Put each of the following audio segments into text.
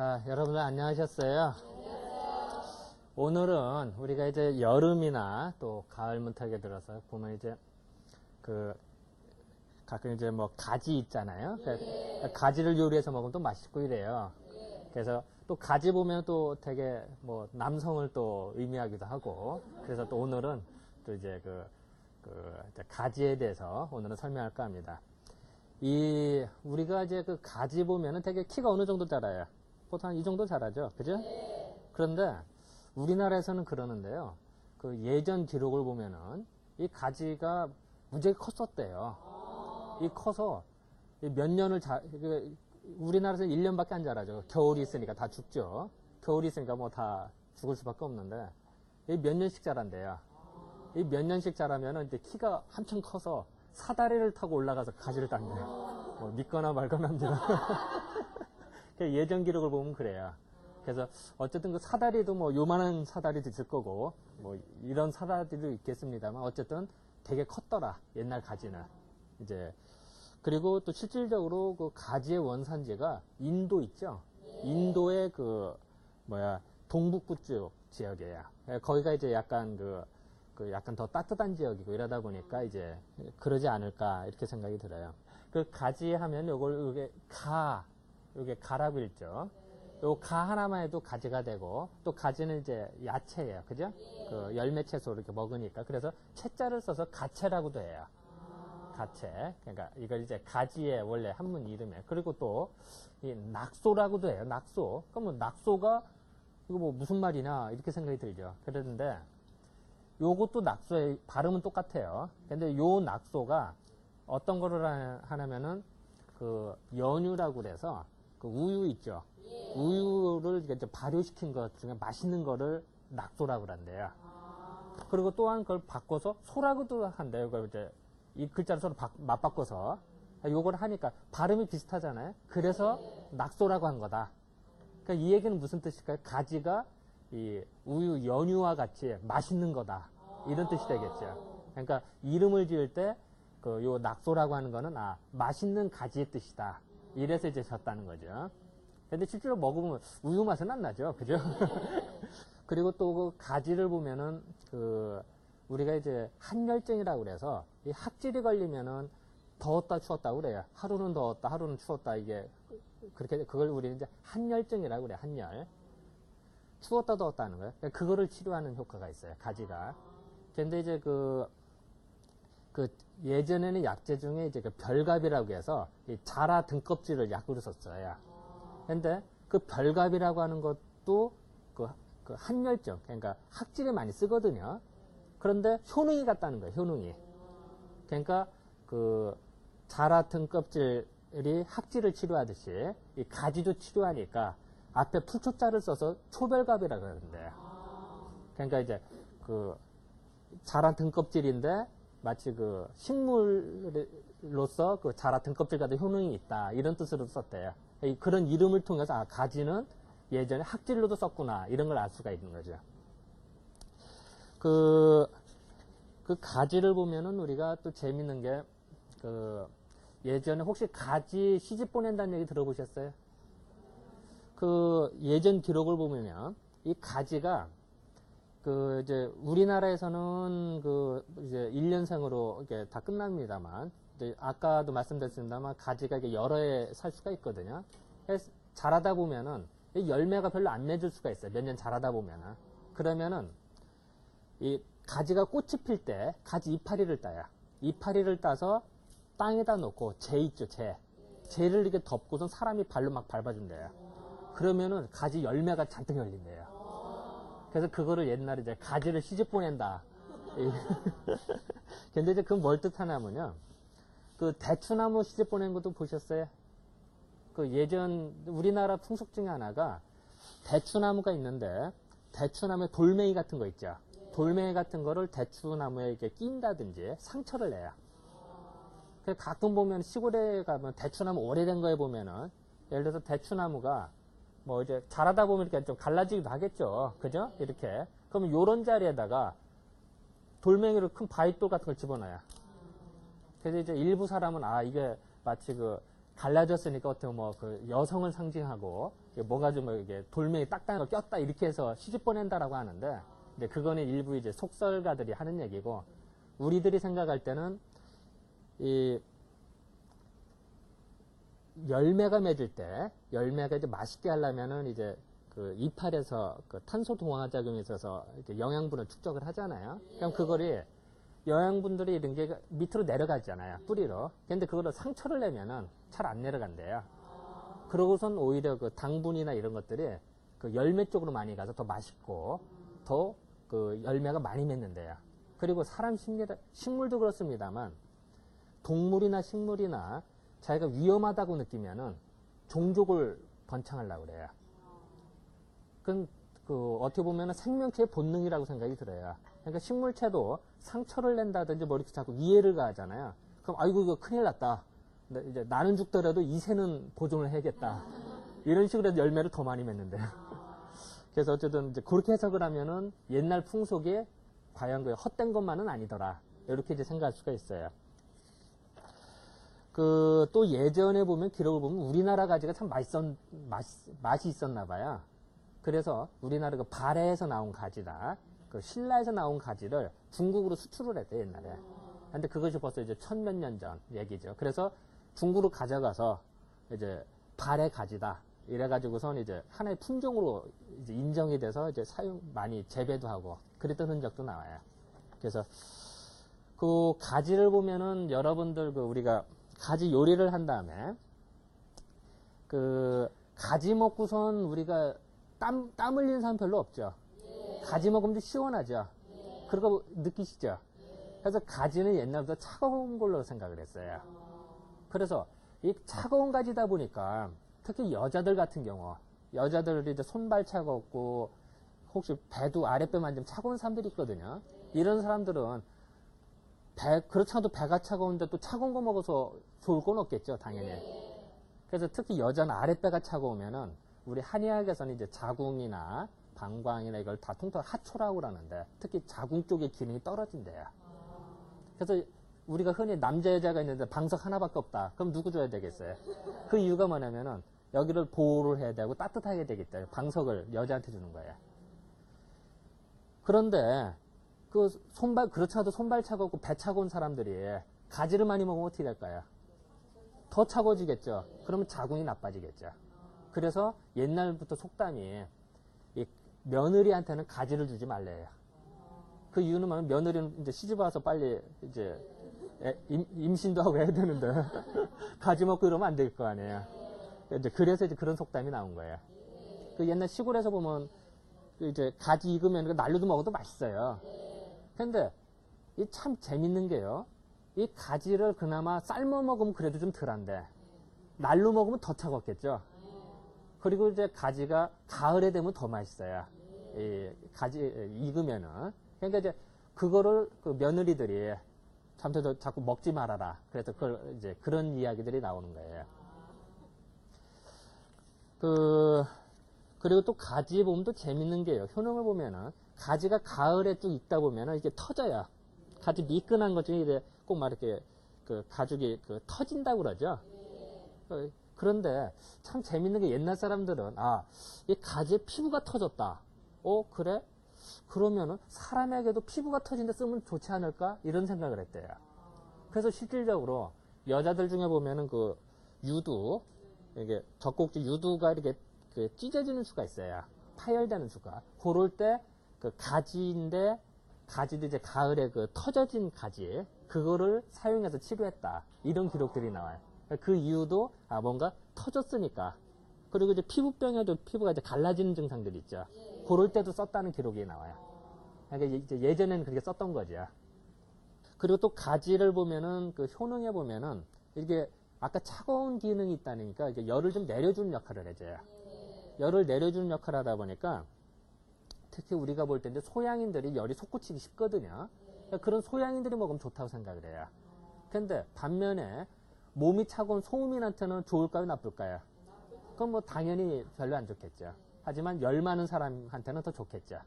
자, 여러분들 안녕하셨어요? 오늘은 우리가 이제 여름이나 또 가을 문턱에 들어서 보면 이제 가끔 이제 뭐 가지 있잖아요. 가지를 요리해서 먹으면 또 맛있고 이래요. 그래서 또 가지 보면 또 되게 뭐 남성을 또 의미하기도 하고, 그래서 또 오늘은 또 이제 이제 가지에 대해서 오늘은 설명할까 합니다. 우리가 이제 그 가지 보면은 되게 키가 어느 정도 자라요? 보통 한 이 정도 자라죠? 그죠? 그런데 우리나라에서는 그러는데요. 그 예전 기록을 보면은 이 가지가 무지하게 컸었대요. 이 커서 몇 년을 우리나라에서는 1년밖에 안 자라죠. 겨울이 있으니까 다 죽죠. 겨울이 있으니까 뭐 다 죽을 수밖에 없는데 이 몇 년씩 자란대요. 이 몇 년씩 자라면은 이제 키가 한층 커서 사다리를 타고 올라가서 가지를 딴대요. 뭐 믿거나 말거나 합니다. 예전 기록을 보면 그래요. 그래서 어쨌든 그 사다리도 뭐 요만한 사다리도 있을 거고 뭐 이런 사다리도 있겠습니다만 어쨌든 되게 컸더라. 옛날 가지는. 이제 그리고 또 실질적으로 그 가지의 원산지가 인도 있죠. 인도의 동북부 쪽 지역이에요. 거기가 이제 약간 약간 더 따뜻한 지역이고 이러다 보니까 이제 그러지 않을까 이렇게 생각이 들어요. 그 가지 하면 요게 가라고 읽죠. 요 가 하나만 해도 가지가 되고, 또 가지는 이제 야채예요. 그죠? 그 열매 채소 이렇게 먹으니까. 그래서 채자를 써서 가채라고도 해요. 가채. 그러니까 이걸 이제 가지의 원래 한문 이름이에요. 그리고 또 이 낙소라고도 해요. 낙소. 그러면 낙소가 이거 뭐 무슨 말이냐 이렇게 생각이 들죠. 그랬는데 요것도 낙소의 발음은 똑같아요. 근데 요 낙소가 어떤 거를 하냐면은 그 연유라고 그래서 그 우유 있죠. 우유를 이제 발효시킨 것 중에 맛있는 거를 낙소라고 그런대요. 그리고 또한 그걸 바꿔서 소라고도 한대요. 그걸 이제 이 글자를 서로 맞바꿔서 요걸 하니까 발음이 비슷하잖아요. 그래서 낙소라고 한 거다. 그러니까 이 얘기는 무슨 뜻일까요? 가지가 이 우유 연유와 같이 맛있는 거다. 이런 뜻이 되겠죠. 그러니까 이름을 지을 때 요 낙소라고 하는 거는 맛있는 가지의 뜻이다. 이래서 이제 졌다는 거죠. 근데 실제로 먹으면 우유 맛은 안 나죠. 그죠? 그리고 또 그 가지를 보면은 우리가 이제 한열증이라고 그래서 이 학질이 걸리면은 더웠다 추웠다 그래요. 하루는 더웠다, 하루는 추웠다. 이게 그걸 우리는 이제 한열증이라고 그래요. 한열. 추웠다 더웠다 하는 거예요. 그거를 치료하는 효과가 있어요. 가지가. 근데 이제 예전에는 약재 중에 이제 별갑이라고 해서 이 자라 등껍질을 약으로 썼어요. 근데 그 별갑이라고 하는 것도 그 한열증, 그러니까 학질에 많이 쓰거든요. 그런데 효능이 같다는 거예요. 효능이. 그러니까 자라 등껍질이 학질을 치료하듯이 이 가지도 치료하니까 앞에 풀초자를 써서 초별갑이라고 하는데요. 그러니까 이제 자라 등껍질인데 마치 식물로서 자라 등껍질과도 효능이 있다. 이런 뜻으로 썼대요. 그런 이름을 통해서 가지는 예전에 학질로도 썼구나. 이런 걸 알 수가 있는 거죠. 그 가지를 보면은 우리가 또 재밌는 게 예전에 혹시 가지 시집 보낸다는 얘기 들어보셨어요? 예전 기록을 보면 이 가지가 이제 우리나라에서는 이제 1년생으로 이게 다 끝납니다만, 이제 아까도 말씀드렸습니다만 가지가 이게 여러 해 살 수가 있거든요. 그래서 자라다 보면은 이 열매가 별로 안 맺을 수가 있어요. 몇 년 자라다 보면은. 그러면은 이 가지가 꽃이 필 때 가지 이파리를 따요. 이파리를 따서 땅에다 놓고 재 있죠, 재. 재를 이렇게 덮고선 사람이 발로 막 밟아준대요. 그러면은 가지 열매가 잔뜩 열린대요. 그래서 그거를 옛날에 이제 가지를 시집 보낸다. 근데 이제 그건 뭘 뜻하냐면요. 대추나무 시집 보낸 것도 보셨어요? 예전 우리나라 풍속 중에 하나가 대추나무가 있는데 대추나무에 돌멩이 같은 거 있죠. 돌멩이 같은 거를 대추나무에 이렇게 낀다든지 상처를 내요. 가끔 보면 시골에 가면 대추나무 오래된 거에 보면은 예를 들어서 대추나무가 뭐 이제 자라다 보면 이렇게 좀 갈라지기도 하겠죠. 그죠? 이렇게. 그러면 요런 자리에다가 돌멩이를 큰 바위돌 같은 걸 집어넣어요. 그래서 이제 일부 사람은 이게 마치 갈라졌으니까 어떻게 여성을 상징하고 뭐가 좀 이게 돌멩이 딱딱한 거 꼈다 이렇게 해서 시집 보낸다라고 하는데, 근데 그거는 일부 이제 속설가들이 하는 얘기고, 우리들이 생각할 때는 이 열매가 맺을 때, 열매가 이제 맛있게 하려면은 이제 그 이파리에서 그 탄소 동화 작용이 있어서 이렇게 영양분을 축적을 하잖아요. 그럼 그거를 영양분들이 이런 게 밑으로 내려가잖아요. 뿌리로. 근데 그거를 상처를 내면은 잘 안 내려간대요. 그러고선 오히려 그 당분이나 이런 것들이 그 열매 쪽으로 많이 가서 더 맛있고 더 그 열매가 많이 맺는데요. 그리고 사람 식물도 그렇습니다만 동물이나 식물이나 자기가 위험하다고 느끼면은 종족을 번창하려고 그래요. 그건 그 어떻게 보면은 생명체의 본능이라고 생각이 들어요. 그러니까 식물체도 상처를 낸다든지 뭐 이렇게 자꾸 위해를 가하잖아요. 그럼 아이고 이거 큰일 났다. 근데 이제 나는 죽더라도 이 새는 보존을 해야겠다. 이런 식으로 해서 열매를 더 많이 맺는데요. 그래서 어쨌든 이제 그렇게 해석을 하면은 옛날 풍속에 과연 그 헛된 것만은 아니더라. 이렇게 이제 생각할 수가 있어요. 그 또 예전에 보면 기록을 보면 우리나라 가지가 참 맛이 있었나 봐요. 그래서 우리나라 그 발해에서 나온 가지다. 그 신라에서 나온 가지를 중국으로 수출을 했대 옛날에. 근데 그것이 벌써 이제 천몇 년 전 얘기죠. 그래서 중국으로 가져가서 이제 발해 가지다. 이래가지고선 이제 하나의 품종으로 이제 인정이 돼서 이제 많이 재배도 하고 그랬던 흔적도 나와요. 그래서 그 가지를 보면은 여러분들 그 우리가 가지 요리를 한 다음에 그 가지 먹고선 우리가 땀 흘리는 사람 별로 없죠. 가지 먹으면 시원하죠. 그런 거 느끼시죠? 그래서 가지는 옛날부터 차가운 걸로 생각을 했어요. 그래서 이 차가운 가지다 보니까 특히 여자들 같은 경우, 여자들이 이제 손발 차갑고 혹시 배도 아랫배 만지면 차가운 사람들이 있거든요. 이런 사람들은 그렇지 않아도 배가 차가운데 또 차가운 거 먹어서 좋을 건 없겠죠, 당연히. 그래서 특히 여자는 아랫배가 차가우면은 우리 한의학에서는 이제 자궁이나 방광이나 이걸 다 통틀어 하초라고 그러는데 특히 자궁 쪽의 기능이 떨어진대요. 그래서 우리가 흔히 남자 여자가 있는데 방석 하나밖에 없다. 그럼 누구 줘야 되겠어요? 그 이유가 뭐냐면은 여기를 보호를 해야 되고 따뜻하게 되겠다. 방석을 여자한테 주는 거예요. 그런데 그 손발 그렇지 않아도 손발 차갑고 배 차가운 사람들이 가지를 많이 먹으면 어떻게 될까요? 더 차가워지겠죠. 그러면 자궁이 나빠지겠죠. 그래서 옛날부터 속담이 이 며느리한테는 가지를 주지 말래요. 그 이유는 뭐냐면 며느리는 이제 시집 와서 빨리 이제 임신도 하고 해야 되는데 가지 먹고 이러면 안 될 거 아니에요. 이제 그래서 이제 그런 속담이 나온 거예요. 그 옛날 시골에서 보면 이제 가지 익으면 날로도 먹어도 맛있어요. 근데 이 참 재밌는 게요. 이 가지를 그나마 삶아 먹으면 그래도 좀 덜한데 날로 먹으면 더 차갑겠죠. 그리고 이제 가지가 가을에 되면 더 맛있어요. 이 가지 익으면은. 그러니까 이제 그거를 그 며느리들이 잠시도 자꾸 먹지 말아라. 그래서 그걸 이제 그런 이야기들이 나오는 거예요. 그리고 또 가지 보면 또 재밌는 게요. 효능을 보면은 가지가 가을에 쭉 익다 보면은 이게 터져요. 가지 미끈한 것 중에 이제 꼭 막 이렇게 그 가죽이 그 터진다고 그러죠. 그런데 참 재밌는 게 옛날 사람들은 이 가지에 피부가 터졌다. 그래? 그러면은 사람에게도 피부가 터진데 쓰면 좋지 않을까? 이런 생각을 했대요. 그래서 실질적으로 여자들 중에 보면은 그 유두, 이게 젖꼭지 유두가 이렇게 그 찢어지는 수가 있어요. 파열되는 수가. 그럴 때 그 가지인데 가지도 이제 가을에 그 터져진 가지 그거를 사용해서 치료했다. 이런 기록들이 나와요. 그 이유도 뭔가 터졌으니까. 그리고 이제 피부병에도 피부가 이제 갈라지는 증상들이 있죠. 그럴 때도 썼다는 기록이 나와요. 그러니까 이제 예전에는 그렇게 썼던 거죠. 그리고 또 가지를 보면은 그 효능에 보면은 이게 아까 차가운 기능이 있다니까 이게 열을 좀 내려주는 역할을 해줘요. 열을 내려주는 역할을 하다 보니까 특히 우리가 볼 때 이제 소양인들이 열이 솟구치기 쉽거든요. 그러니까 그런 소양인들이 먹으면 좋다고 생각을 해요. 근데 반면에 몸이 차가운 소음인한테는 좋을까요, 나쁠까요? 그건 뭐 당연히 별로 안 좋겠죠. 하지만 열 많은 사람한테는 더 좋겠죠.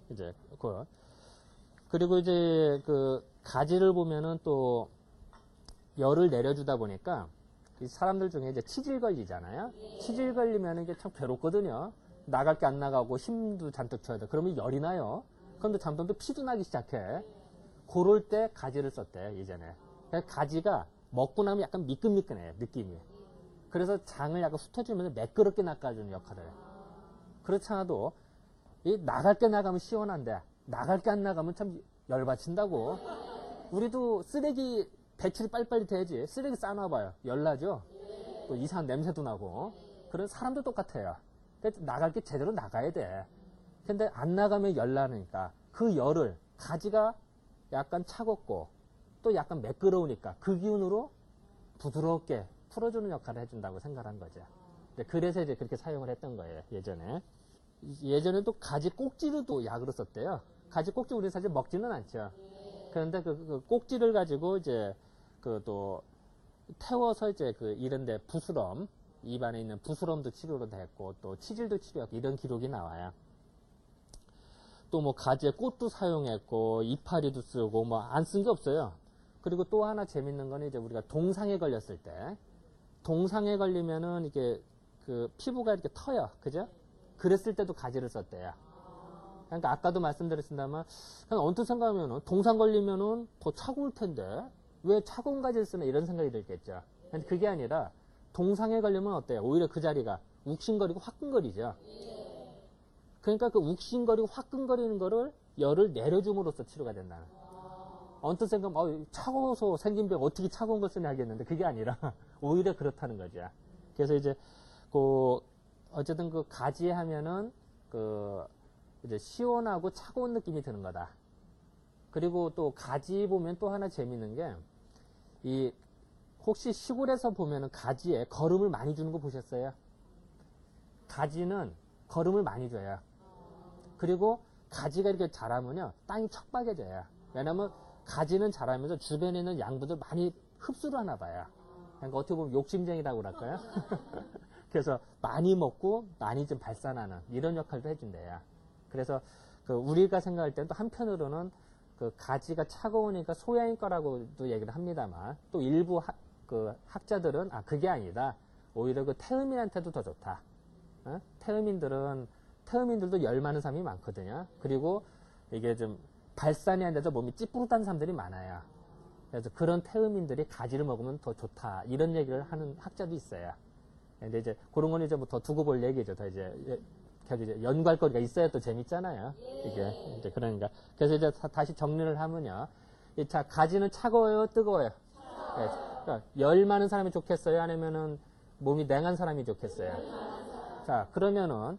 이제 그리고 이제 그 가지를 보면은 또 열을 내려주다 보니까 이 사람들 중에 이제 치질 걸리잖아요. 치질 걸리면 이게 참 괴롭거든요. 나갈 게 안 나가고 힘도 잔뜩 줘야 돼. 그러면 열이 나요. 그런데 잠깐 또 피도 나기 시작해. 그럴 때 가지를 썼대, 예전에. 가지가 먹고 나면 약간 미끈미끈해요, 느낌이. 그래서 장을 약간 훑어주면서 매끄럽게 낚아주는 역할을 해요. 그렇지 않아도, 나갈 때 나가면 시원한데, 나갈 게 안 나가면 참 열받친다고. 우리도 쓰레기 배출이 빨리빨리 돼야지. 쓰레기 싸놔봐요. 열나죠? 또 이상한 냄새도 나고. 그런 사람도 똑같아요. 그러니까 나갈 게 제대로 나가야 돼. 근데 안 나가면 열나니까 그 열을 가지가 약간 차갑고 또 약간 매끄러우니까 그 기운으로 부드럽게 풀어주는 역할을 해준다고 생각한 거죠. 그래서 이제 그렇게 사용을 했던 거예요, 예전에. 예전에도 가지 꼭지로도 약으로 썼대요. 가지 꼭지 우리 사실 먹지는 않죠. 그런데 그 꼭지를 가지고 이제 또 태워서 이제 이런데 부스럼, 입안에 있는 부스럼도 치료로 됐고 또 치질도 치료했고 이런 기록이 나와요. 또 뭐 가지의 꽃도 사용했고 이파리도 쓰고 뭐 안 쓴 게 없어요. 그리고 또 하나 재밌는 거는 이제 우리가 동상에 걸렸을 때 동상에 걸리면은 이게 피부가 이렇게 터요. 그죠? 그랬을 때도 가지를 썼대요. 그러니까 아까도 말씀드렸습니다만 그냥 언뜻 생각하면은 동상 걸리면은 더 차가울 텐데 왜 차가운 가지를 쓰나 이런 생각이 들겠죠. 근데 그게 아니라 동상에 걸리면 어때요? 오히려 그 자리가 욱신거리고 화끈거리죠. 그러니까 그 욱신거리고 화끈거리는 거를 열을 내려줌으로써 치료가 된다는. 언뜻 생각하면 차가워서 생긴 병 어떻게 차가운 걸 쓰냐 하겠는데 그게 아니라 오히려 그렇다는 거죠. 그래서 이제 어쨌든 가지 하면은 이제 시원하고 차가운 느낌이 드는 거다. 그리고 또 가지 보면 또 하나 재밌는 게 혹시 시골에서 보면은 가지에 거름을 많이 주는 거 보셨어요? 가지는 거름을 많이 줘요. 그리고 가지가 이렇게 자라면요 땅이 척박해져요. 왜냐면 가지는 자라면서 주변에 있는 양분들 많이 흡수를 하나 봐요. 그러니까 어떻게 보면 욕심쟁이라고 그럴까요? 그래서 많이 먹고 많이 좀 발산하는 이런 역할도 해준대요. 그래서 우리가 생각할 때는 또 한편으로는 가지가 차가우니까 소양일 거라고도 얘기를 합니다만 또 일부 학자들은 그게 아니다. 오히려 태음인한테도 더 좋다. 태음인들도 열 많은 사람이 많거든요. 그리고 이게 좀 발산이 안 돼서 몸이 찌뿌듯한 사람들이 많아요. 그래서 그런 태음인들이 가지를 먹으면 더 좋다. 이런 얘기를 하는 학자도 있어요. 근데 이제 그런 건 이제 뭐 더 두고 볼 얘기죠. 더 이제 연구할 거리가 있어야 또 재밌잖아요. 이게 이제 그러니까. 그래서 이제 다시 정리를 하면요. 자, 가지는 차가워요, 뜨거워요? 네. 그러니까 열 많은 사람이 좋겠어요? 아니면은 몸이 냉한 사람이 좋겠어요? 자, 그러면은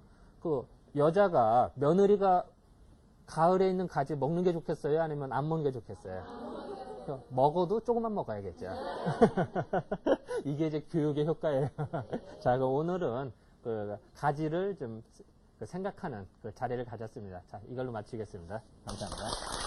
여자가 며느리가 가을에 있는 가지 먹는 게 좋겠어요? 아니면 안 먹는 게 좋겠어요? 먹어도 조금만 먹어야겠죠. 이게 이제 교육의 효과예요. 자, 오늘은 가지를 좀 생각하는 자리를 가졌습니다. 자, 이걸로 마치겠습니다. 감사합니다.